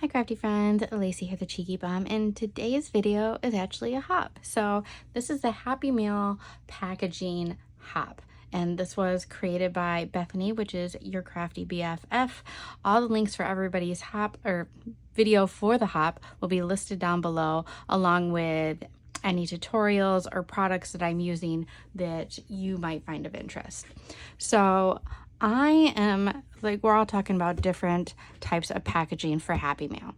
Hi crafty friends, Lacey here, the Cheeky Bum, and today's video is actually a hop. So this is the Happy Meal packaging hop, and this was created by Bethany, which is your crafty BFF. All the links for everybody's hop or video for the hop will be listed down below, along with any tutorials or products that I'm using that you might find of interest. So we're all talking about different types of packaging for Happy Meal.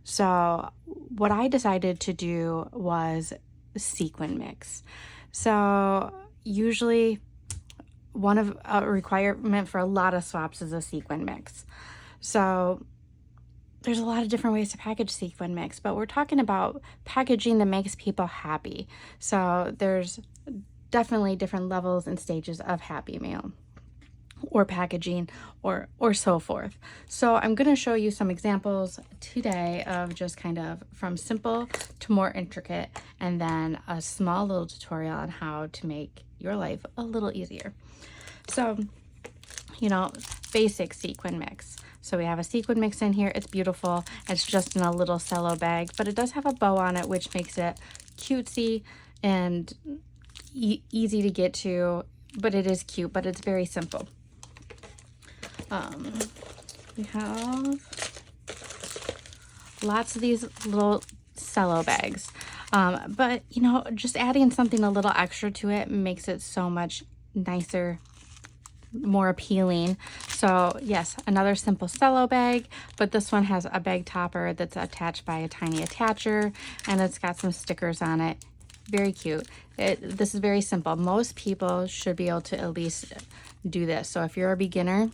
So what I decided to do was sequin mix. So usually one of a requirement for a lot of swaps is a sequin mix. So there's a lot of different ways to package sequin mix, but we're talking about packaging that makes people happy. So there's definitely different levels and stages of Happy Meal or packaging or so forth. So I'm going to show you some examples today of just kind of from simple to more intricate, and then a small little tutorial on how to make your life a little easier. So, basic sequin mix. So we have a sequin mix in here. It's beautiful. It's just in a little cello bag, but it does have a bow on it, which makes it cutesy and easy to get to, but it is cute, but it's very simple. We have lots of these little cello bags, but just adding something a little extra to it makes it so much nicer, more appealing. So yes, another simple cello bag, but this one has a bag topper that's attached by a tiny attacher, and it's got some stickers on it. Very cute. This is very simple. Most people should be able to at least do this. So if you're a beginner,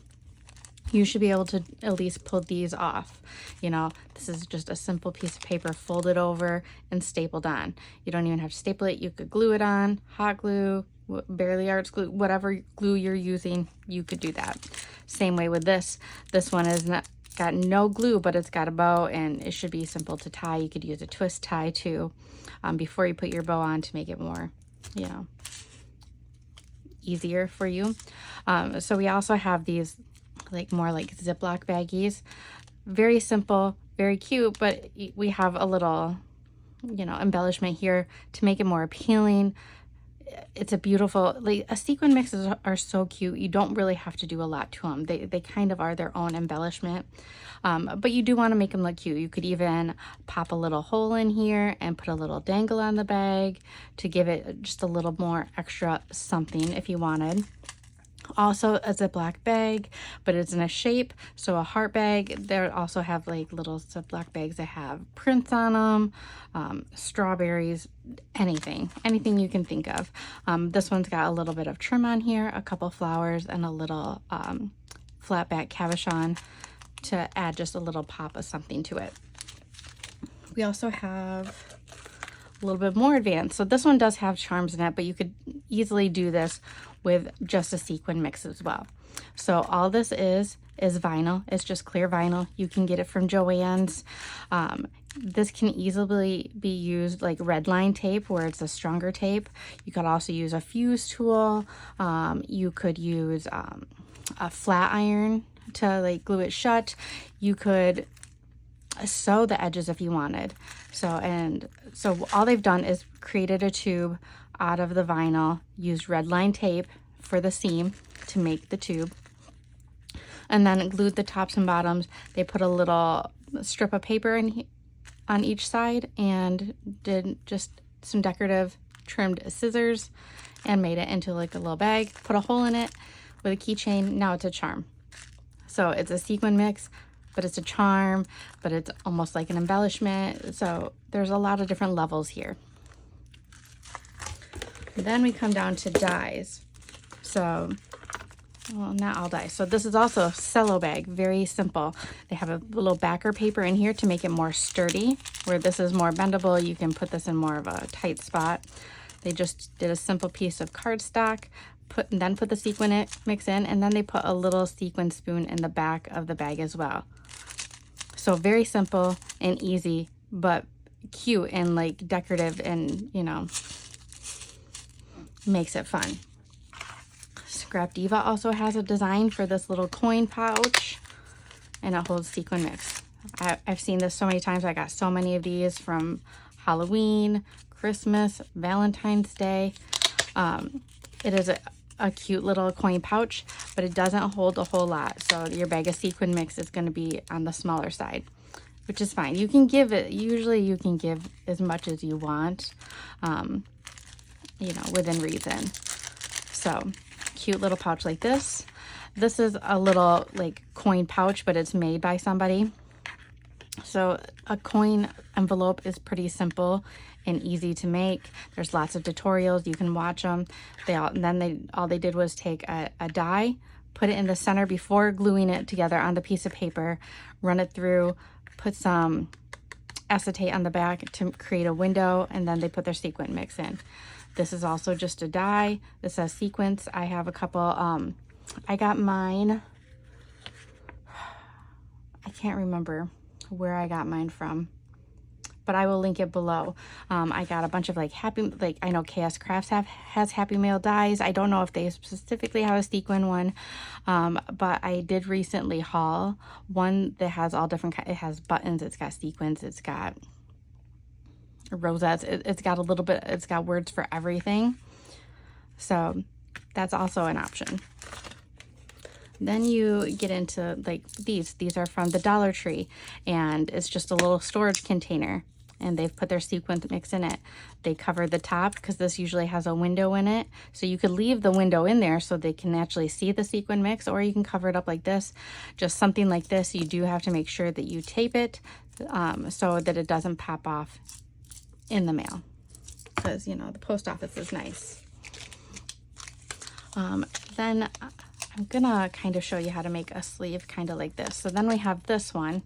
you should be able to at least pull these off. This is just a simple piece of paper folded over and stapled on. You don't even have to staple it. You could glue it on, hot glue, barely arts glue, whatever glue you're using, you could do that. Same way with this. This one is got no glue, but it's got a bow, and it should be simple to tie. You could use a twist tie too, before you put your bow on to make it more, easier for you. So we also have these more like Ziploc baggies. Very simple, very cute, but we have a little, embellishment here to make it more appealing. It's a beautiful, a sequin mixes are so cute. You don't really have to do a lot to them. They kind of are their own embellishment, but you do want to make them look cute. You could even pop a little hole in here and put a little dangle on the bag to give it just a little more extra something if you wanted. Also a Ziploc bag, but it's in a shape, so a heart bag. They also have little Ziploc bags that have prints on them, strawberries, anything you can think of. This one's got a little bit of trim on here, a couple flowers, and a little flat back cabochon to add just a little pop of something to it. We also have a little bit more advanced. So this one does have charms in it, but you could easily do this with just a sequin mix as well. So all this is vinyl. It's just clear vinyl. You can get it from Joann's. This can easily be used like red line tape, where it's a stronger tape. You could also use a fuse tool. You could use a flat iron to glue it shut. You could sew the edges if you wanted. So all they've done is created a tube out of the vinyl, used red line tape for the seam to make the tube, and then glued the tops and bottoms. They put a little strip of paper on each side and did just some decorative trimmed scissors and made it into a little bag, put a hole in it with a keychain. Now it's a charm. So it's a sequin mix, but it's a charm, but it's almost like an embellishment. So there's a lot of different levels here. Then we come down to dies. So, well, not all dies. So this is also a cello bag, very simple. They have a little backer paper in here to make it more sturdy. Where this is more bendable, you can put this in more of a tight spot. They just did a simple piece of cardstock, then put the sequin mix in, and then they put a little sequin spoon in the back of the bag as well. So very simple and easy, but cute and decorative, and makes it fun. Scrap Diva also has a design for this little coin pouch, and it holds sequin mix. I've seen this so many times. I got so many of these from Halloween, Christmas, Valentine's Day. It is a cute little coin pouch, but it doesn't hold a whole lot. So your bag of sequin mix is going to be on the smaller side, which is fine. You can give it, usually you can give as much as you want, you know, within reason. So cute little pouch like this. This is a little like coin pouch, but it's made by somebody. So a coin envelope is pretty simple and easy to make. There's lots of tutorials. You can watch them. All they did was take a die, put it in the center before gluing it together on the piece of paper, run it through, put some acetate on the back to create a window, and then they put their sequin mix in. This is also just a die. This says sequins. I have a couple, I got mine, I can't remember where I got mine from, but I will link it below. I got a bunch of like I know KS Crafts has Happy Mail dies. I don't know if they specifically have a sequin one, but I did recently haul one that has all different it has buttons, it's got sequins, it's got rosettes, it's got a little bit, it's got words for everything. So that's also an option. Then you get into like these are from the Dollar Tree, and it's just a little storage container, and they've put their sequin mix in it. They covered the top because this usually has a window in it, so you could leave the window in there so they can actually see the sequin mix, or you can cover it up like this. Just something like this, you do have to make sure that you tape it so that it doesn't pop off in the mail, because you know the post office is nice. Then I'm gonna kind of show you how to make a sleeve kind of like this. So then we have this one.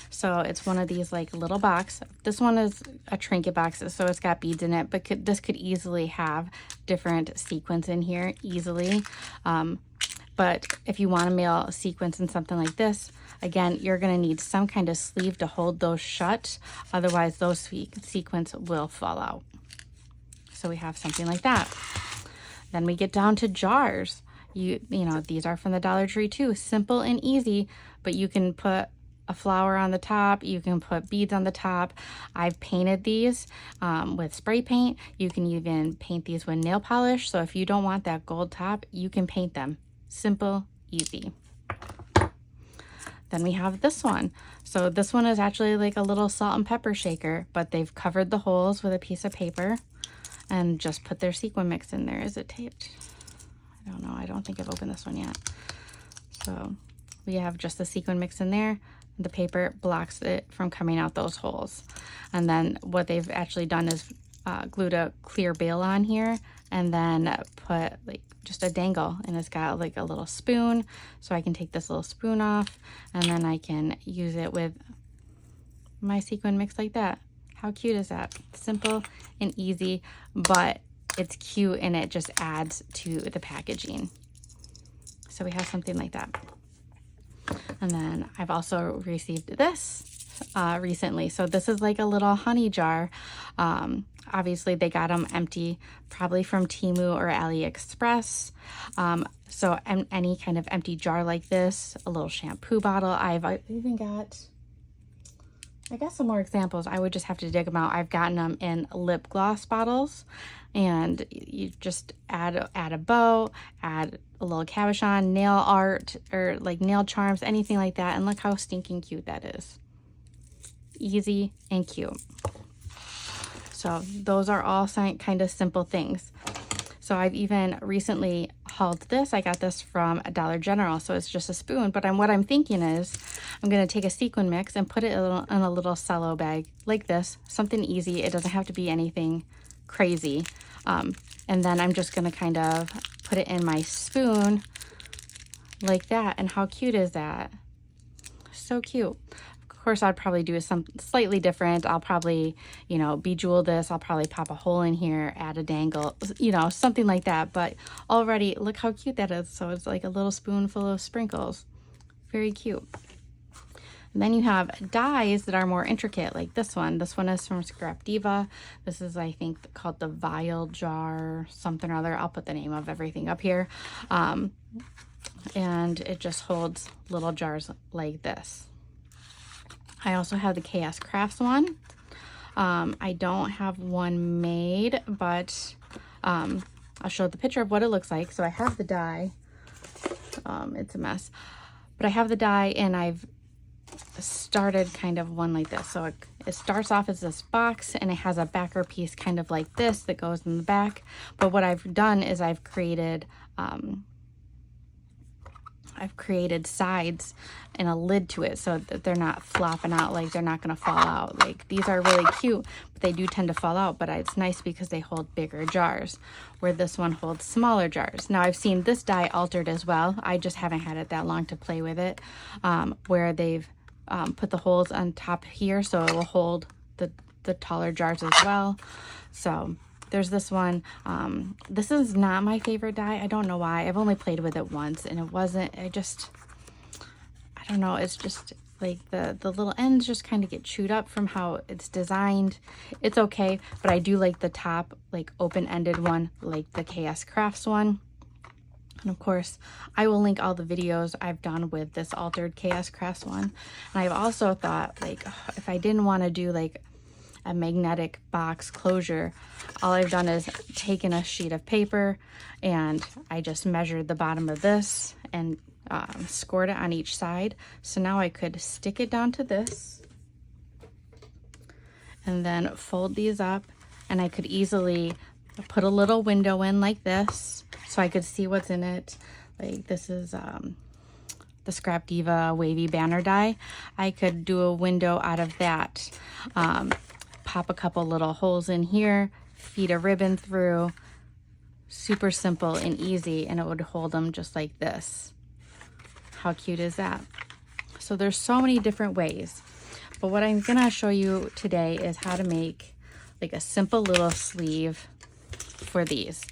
So it's one of these like little box. This one is a trinket box, so it's got beads in it, but this could easily have different sequins in here easily. But if you want to mail a sequins in something like this, again, you're going to need some kind of sleeve to hold those shut. Otherwise, those sequins will fall out. So we have something like that. Then we get down to jars. You know, these are from the Dollar Tree too. Simple and easy, but you can put a flower on the top. You can put beads on the top. I've painted these with spray paint. You can even paint these with nail polish. So if you don't want that gold top, you can paint them. Simple, easy. Then we have this one. So this one is actually like a little salt and pepper shaker, but they've covered the holes with a piece of paper and just put their sequin mix in there. Is it taped? I don't know. I don't think I've opened this one yet. So we have just the sequin mix in there. The paper blocks it from coming out those holes. And then what they've actually done is glued a clear bail on here and then put like just a dangle, and it's got like a little spoon, so I can take this little spoon off and then I can use it with my sequin mix like that. How cute is that? Simple and easy, but it's cute and it just adds to the packaging. So we have something like that. And then I've also received this recently. So this is like a little honey jar. Obviously they got them empty, probably from Temu or AliExpress. So any kind of empty jar like this, a little shampoo bottle. I've even got, I got some more examples. I would just have to dig them out. I've gotten them in lip gloss bottles, and you just add a bow, add a little cabochon, nail art, or like nail charms, anything like that. And look how stinking cute that is. Easy and cute. So those are all kind of simple things. So I've even recently hauled this. I got this from Dollar General, so it's just a spoon. But what I'm thinking is I'm going to take a sequin mix and put it in a little cello bag like this. Something easy. It doesn't have to be anything crazy. And then I'm just going to kind of put it in my spoon like that. And how cute is that? So cute. Of course, I'd probably do something slightly different. I'll probably, you know, bejewel this. I'll probably pop a hole in here, add a dangle, you know, something like that. But already, look how cute that is. So it's like a little spoonful of sprinkles. Very cute. And then you have dies that are more intricate, like this one. This one is from Scrap Diva. This is, I think, called the Vial Jar, something or other. I'll put the name of everything up here. And it just holds little jars like this. I also have the KS Crafts one. I don't have one made, but I'll show the picture of what it looks like. So I have the die. It's a mess, but I have the die, and I've started kind of one like this. So it starts off as this box, and it has a backer piece kind of like this that goes in the back. But what I've done is I've created sides and a lid to it so that they're not flopping out, like they're not going to fall out. Like these are really cute, but they do tend to fall out, but it's nice because they hold bigger jars, where this one holds smaller jars. Now I've seen this die altered as well. I just haven't had it that long to play with it, where they've put the holes on top here so it will hold the taller jars as well. So there's this one. This is not my favorite die. I don't know why. I've only played with it once, and it wasn't, I don't know. It's just like the little ends just kind of get chewed up from how it's designed. It's okay, but I do like the top, like open-ended one, like the KS Crafts one. And of course, I will link all the videos I've done with this altered KS Crafts one. And I've also thought, like, if I didn't want to do like a magnetic box closure, all I've done is taken a sheet of paper, and I just measured the bottom of this and scored it on each side. So now I could stick it down to this and then fold these up, and I could easily put a little window in like this so I could see what's in it. Like this is the Scrap Diva wavy banner die. I could do a window out of that. Pop a couple little holes in here, feed a ribbon through. Super simple and easy, and it would hold them just like this. How cute is that? So there's so many different ways, but what I'm gonna show you today is how to make like a simple little sleeve for these.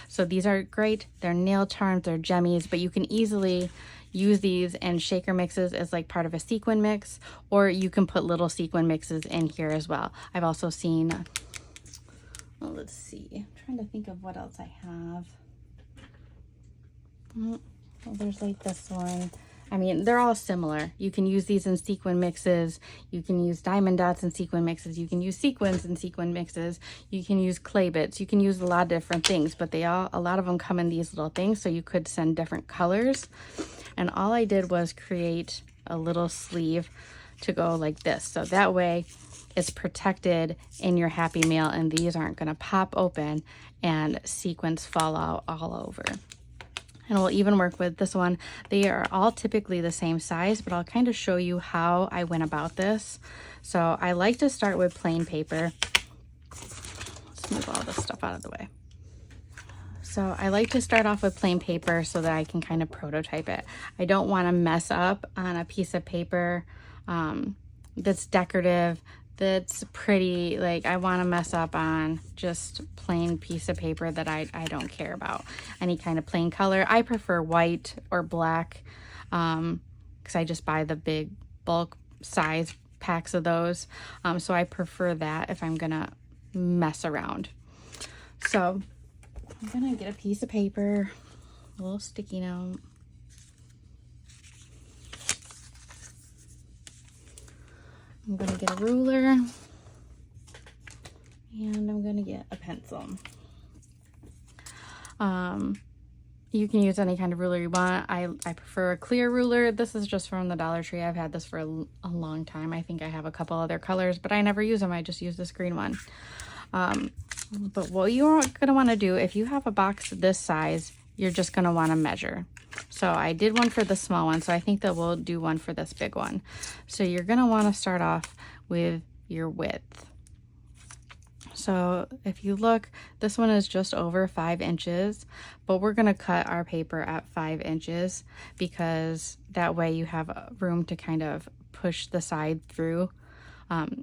So these are great. They're nail charms, they're jemmies, but you can easily use these and shaker mixes as like part of a sequin mix, or you can put little sequin mixes in here as well. I've also seen, well, let's see, I'm trying to think of what else I have. Well, there's like this one. I mean, they're all similar. You can use these in sequin mixes. You can use diamond dots in sequin mixes. You can use sequins in sequin mixes. You can use clay bits. You can use a lot of different things, but a lot of them come in these little things, so you could send different colors. And all I did was create a little sleeve to go like this. So that way it's protected in your Happy Mail, and these aren't going to pop open and sequins fall out all over. And we'll even work with this one. They are all typically the same size, but I'll kind of show you how I went about this. So I like to start with plain paper. Let's move all this stuff out of the way. So I like to start off with plain paper so that I can kind of prototype it. I don't want to mess up on a piece of paper that's decorative, that's pretty. Like, I want to mess up on just plain piece of paper that I don't care about. Any kind of plain color. I prefer white or black because I just buy the big bulk size packs of those. So I prefer that if I'm gonna mess around. So I'm gonna get a piece of paper, a little sticky note. I'm gonna get a ruler, and I'm gonna get a pencil. You can use any kind of ruler you want. I prefer a clear ruler. This is just from the Dollar Tree. I've had this for a long time. I think I have a couple other colors, but I never use them. I just use this green one. But what you're gonna wanna do, if you have a box this size, you're just gonna wanna measure. So I did one for the small one, so I think that we'll do one for this big one. So you're gonna wanna start off with your width. So if you look, this one is just over 5 inches, but we're gonna cut our paper at 5 inches because that way you have room to kind of push the side through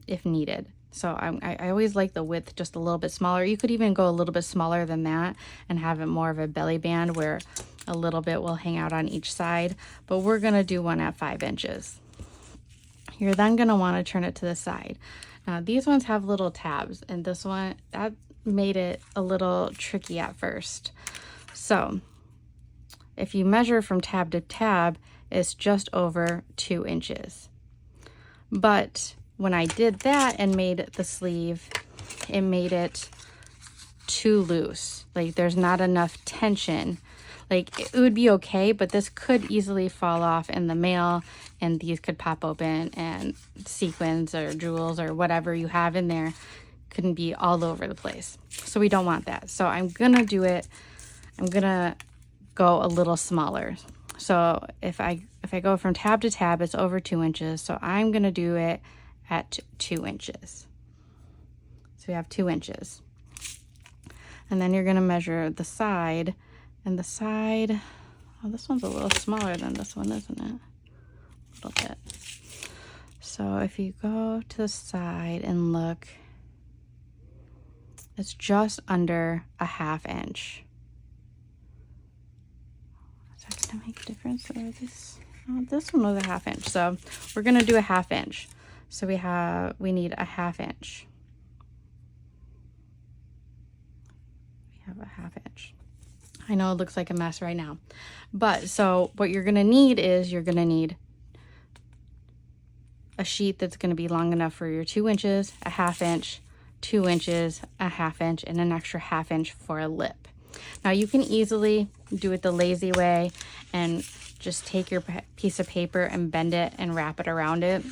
if needed. So I always like the width just a little bit smaller. You could even go a little bit smaller than that and have it more of a belly band where a little bit will hang out on each side, but we're gonna do one at 5 inches. You're then gonna wanna turn it to the side. Now these ones have little tabs, and this one, that made it a little tricky at first. So if you measure from tab to tab, it's just over 2 inches. But when I did that and made the sleeve, it made it too loose. Like there's not enough tension. Like it would be okay, but this could easily fall off in the mail, and these could pop open, and sequins or jewels or whatever you have in there couldn't be all over the place. So we don't want that. So I'm gonna go a little smaller. So if I go from tab to tab, it's over 2 inches. So I'm gonna do it at 2 inches. So we have 2 inches. And then you're gonna measure the side, and the side, oh, this one's a little smaller than this one, isn't it? A little bit. So if you go to the side and look, it's just under a 1/2 inch. Is that gonna make a difference? Or this? Oh, this one was a 1/2 inch. So we're gonna do a 1/2 inch. So we need a 1/2 inch. We have a 1/2 inch. I know it looks like a mess right now, but so what you're gonna need is you're gonna need a sheet that's gonna be long enough for your 2 inches, a 1/2 inch, 2 inches, a 1/2 inch, and an extra 1/2 inch for a lip. Now you can easily do it the lazy way and just take your piece of paper and bend it and wrap it around it.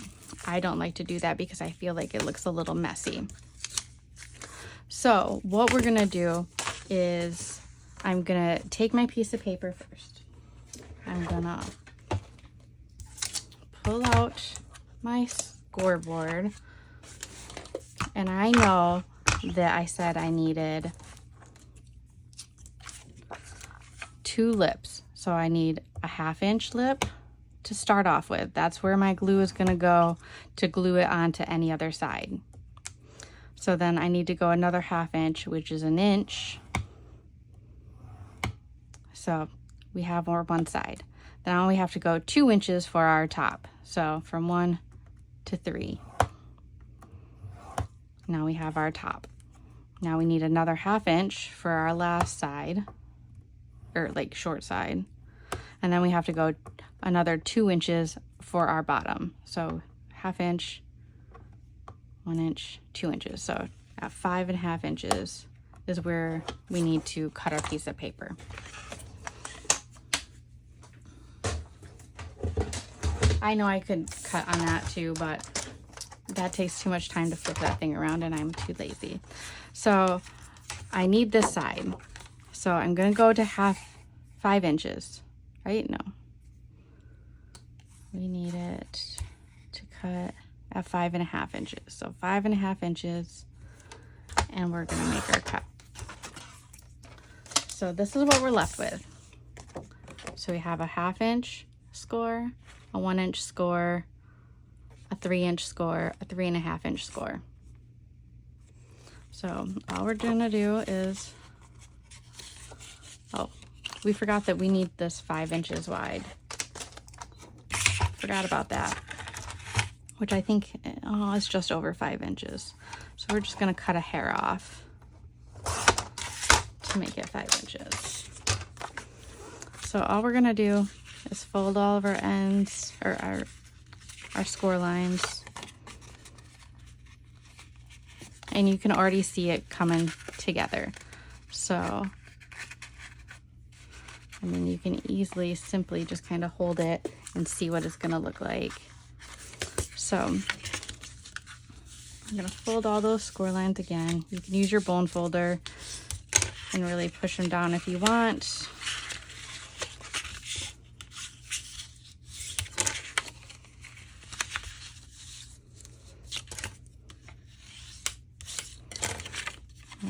I don't like to do that because I feel like it looks a little messy. So what we're gonna do is I'm gonna take my piece of paper first. I'm gonna pull out my scoreboard, and I know that I said I needed 2 lips. So I need a 1/2 inch lip to start off with. That's where my glue is gonna go to glue it onto any other side. So then I need to go another 1/2 inch, which is 1 inch. So we have more one side. Now we have to go 2 inches for our top. So from 1 to 3. Now we have our top. Now we need another 1/2 inch for our last side, or like short side. And then we have to go another 2 inches for our bottom. So 1/2 inch, 1 inch, 2 inches. So at 5.5 inches is where we need to cut our piece of paper. I know I could cut on that too, but that takes too much time to flip that thing around, and I'm too lazy. So I need this side. So I'm gonna go to 5 inches, right? No. We need it to cut at 5.5 inches. So 5.5 inches, and we're gonna make our cut. So this is what we're left with. So we have a 1/2 inch score, a 1 inch score, a 3 inch score, a 3.5 inch score. So all we're gonna do is, oh, we forgot that we need this 5 inches wide. Forgot about that, which I think, oh, it's just over 5 inches. So we're just gonna cut a hair off to make it 5 inches. So all we're gonna do is fold all of our ends, or our score lines. And you can already see it coming together. So, I mean, you can easily, simply just kind of hold it and see what it's gonna look like. So, I'm gonna fold all those score lines again. You can use your bone folder and really push them down if you want.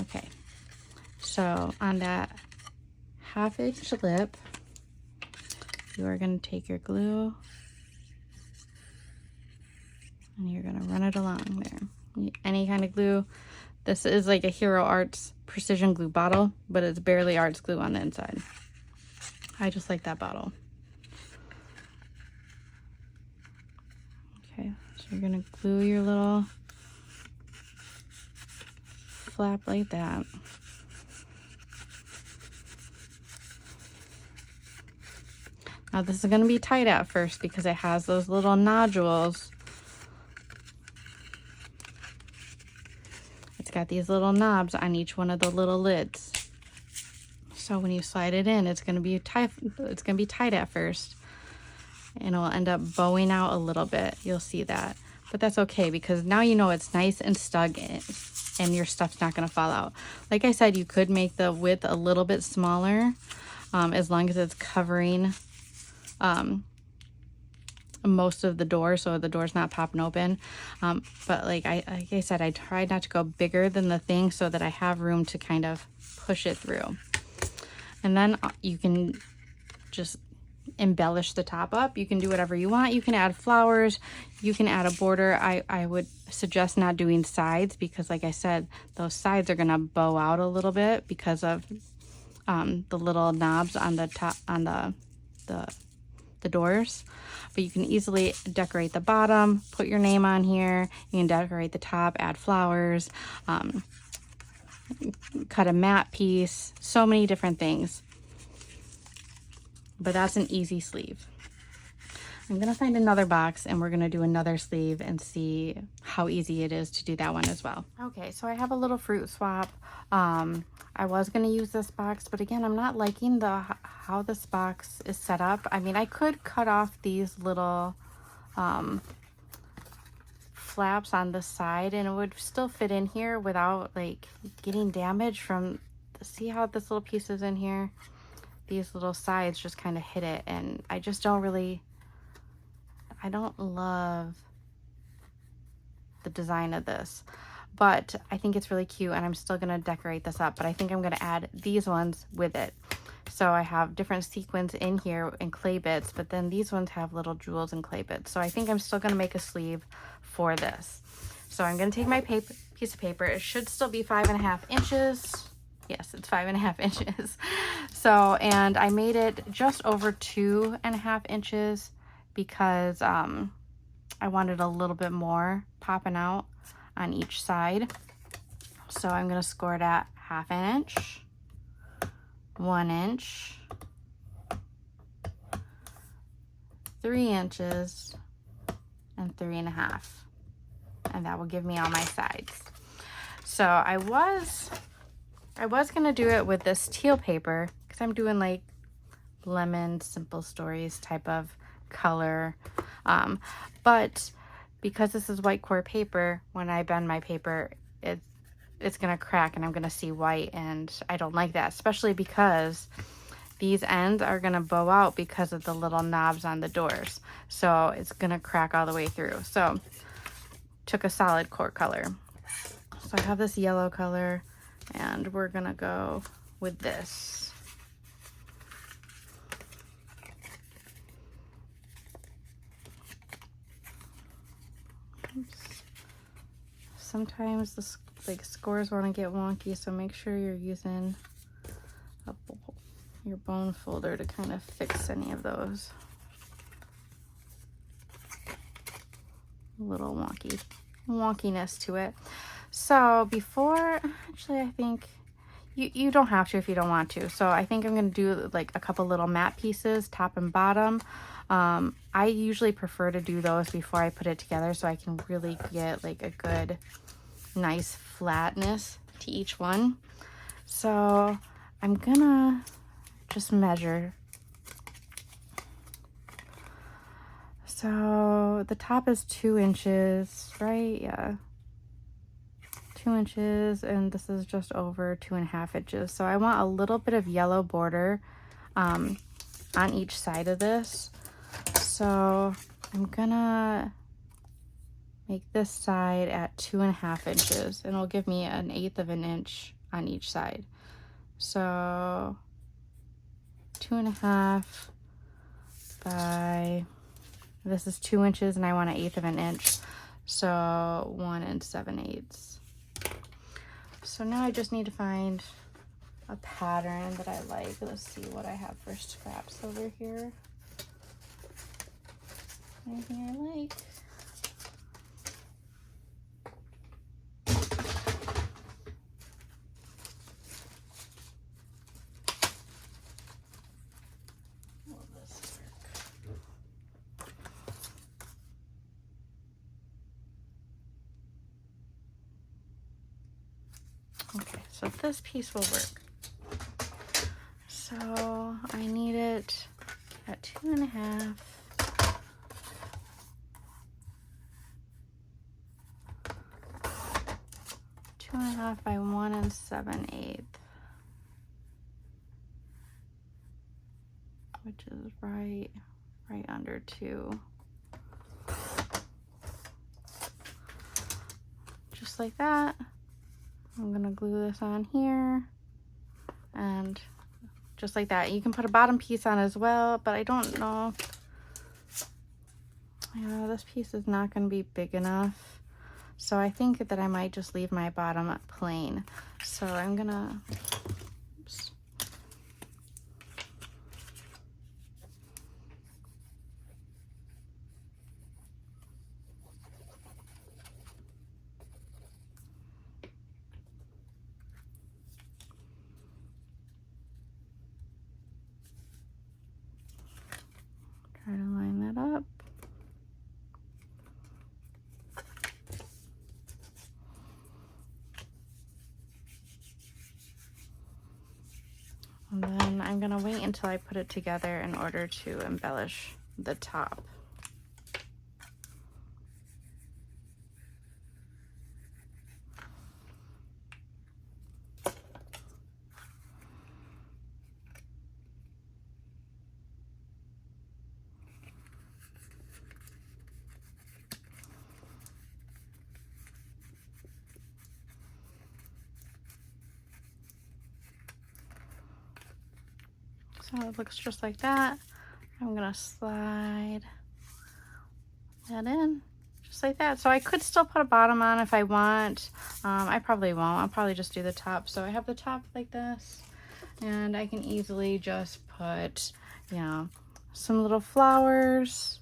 Okay, so on that 1/2 inch lip, you are going to take your glue and you're going to run it along there. Any kind of glue. This is like a Hero Arts precision glue bottle, but it's barely Arts glue on the inside. I just like that bottle. Okay, so you're going to glue your little flap like that. Now this is going to be tight at first because it has those little nodules it's got these little knobs on each one of the little lids. So when you slide it in, it's going to be tight. It's going to be tight at first, and it'll end up bowing out a little bit. You'll see that, but that's okay because now you know it's nice and stuck in, and your stuff's not going to fall out. Like I said, you could make the width a little bit smaller, as long as it's covering most of the door, so the door's not popping open. But like I said, I tried not to go bigger than the thing so that I have room to kind of push it through. And then you can just embellish the top up. You can do whatever you want. You can add flowers, you can add a border. I would suggest not doing sides because like I said, those sides are gonna bow out a little bit because of the little knobs on the top, on the doors. But you can easily decorate the bottom, put your name on here. You can decorate the top, add flowers, cut a matte piece, so many different things. But that's an easy sleeve. I'm gonna find another box and we're gonna do another sleeve and see how easy it is to do that one as well. Okay, so I have a little fruit swap. I was gonna use this box, but again, I'm not liking how this box is set up. I mean, I could cut off these little flaps on the side and it would still fit in here without like getting damaged from, see how this little piece is in here? These little sides just kind of hit it, and I just don't really, I don't love the design of this, but I think it's really cute and I'm still gonna decorate this up, but I think I'm gonna add these ones with it. So I have different sequins in here and clay bits, but then these ones have little jewels and clay bits. So I think I'm still gonna make a sleeve for this. So I'm gonna take my piece of paper. It should still be 5.5 inches. Yes, it's 5.5 inches. So, and I made it just over 2.5 inches because I wanted a little bit more popping out on each side. So I'm gonna score it at 1/2 inch, 1 inch, 3 inches, and 3.5. And that will give me all my sides. So I was gonna do it with this teal paper because I'm doing like lemon simple stories type of color, but because this is white core paper, when I bend my paper it's gonna crack and I'm gonna see white, and I don't like that, especially because these ends are gonna bow out because of the little knobs on the doors, so it's gonna crack all the way through. So took a solid core color. So I have this yellow color and we're gonna go with this. Oops. Sometimes the scores want to get wonky, so make sure you're using your bone folder to kind of fix any of those little wonkiness to it. So before, actually, I think you don't have to if you don't want to. So I think I'm going to do like a couple little matte pieces, top and bottom. I usually prefer to do those before I put it together so I can really get like a good, nice flatness to each one. So I'm gonna just measure. So the top is 2 inches, right? Yeah. 2 inches, and this is just over 2.5 inches. So I want a little bit of yellow border on each side of this. So I'm gonna make this side at 2.5 inches, and it'll give me 1/8 of an inch on each side. So 2.5 by, this is 2 inches and I want 1/8 of an inch. So 1 7/8. So now I just need to find a pattern that I like. Let's see what I have for scraps over here. Anything I like. So this piece will work. So I need it at 2.5. 2.5 by 1 7/8, which is right under 2. Just like that. I'm gonna glue this on here, and just like that. You can put a bottom piece on as well, but I don't know. Yeah, this piece is not gonna be big enough. So I think that I might just leave my bottom plain. So I'm gonna, oops. Try to line that up. And then I'm gonna wait until I put it together in order to embellish the top. So it looks just like that. I'm gonna slide that in just like that. So I could still put a bottom on if I want. I probably won't. I'll probably just do the top. So I have the top like this, and I can easily just put, you know, some little flowers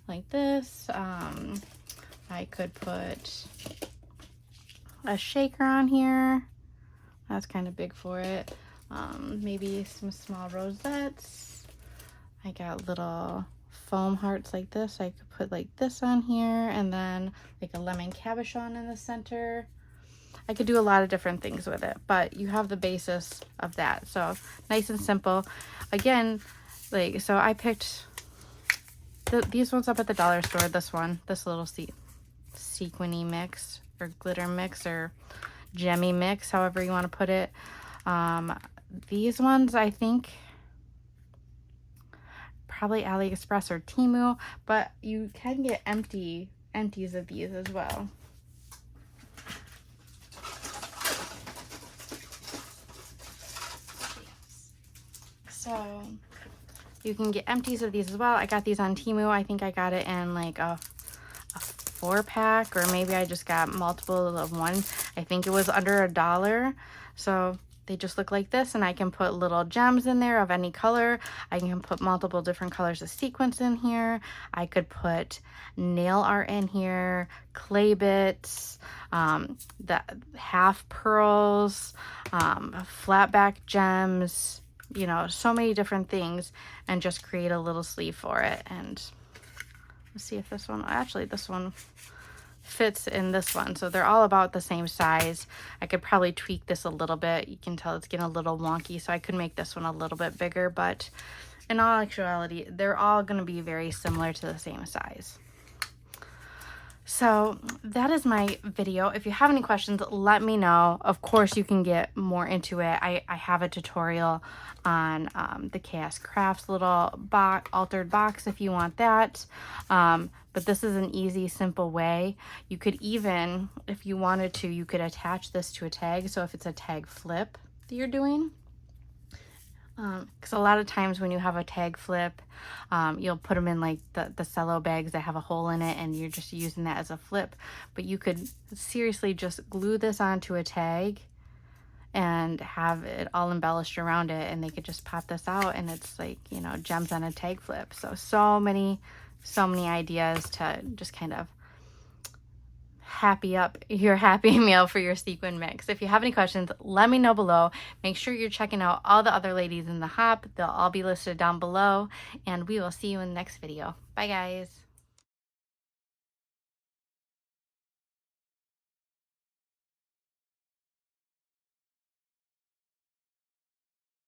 like this. I could put a shaker on here. That's kind of big for it. Maybe some small rosettes. I got little foam hearts like this. I could put like this on here, and then like a lemon cabochon in the center. I could do a lot of different things with it, but you have the basis of that. So nice and simple. Again, like, so I picked these ones up at the dollar store. This one, this little sequiny mix or glitter mix or gemmy mix, however you want to put it. These ones, I think probably AliExpress or Temu, but you can get empties of these as well. So you can get empties of these as well. I got these on Temu. I think I got it in like a 4-pack, or maybe I just got multiple of one. I think it was under $1. So they just look like this, and I can put little gems in there of any color. I can put multiple different colors of sequins in here. I could put nail art in here, clay bits, the half pearls, flat back gems, you know, so many different things, and just create a little sleeve for it. And let's see if this one, actually this one fits in this one. So they're all about the same size. I could probably tweak this a little bit. You can tell it's getting a little wonky, so I could make this one a little bit bigger, but in all actuality, they're all going to be very similar to the same size. So that is my video. If you have any questions, let me know. Of course, you can get more into it. I have a tutorial on the Chaos Crafts little altered box if you want that. But this is an easy, simple way. You could even, if you wanted to, you could attach this to a tag. So if it's a tag flip that you're doing, because a lot of times when you have a tag flip, you'll put them in like the cello bags that have a hole in it, and you're just using that as a flip. But you could seriously just glue this onto a tag and have it all embellished around it, and they could just pop this out, and it's like, you know, gems on a tag flip. So many ideas to just kind of happy up your happy meal for your sequin mix. If you have any questions, let me know below. Make sure you're checking out all the other ladies in the hop. They'll all be listed down below, and we will see you in the next video. Bye guys.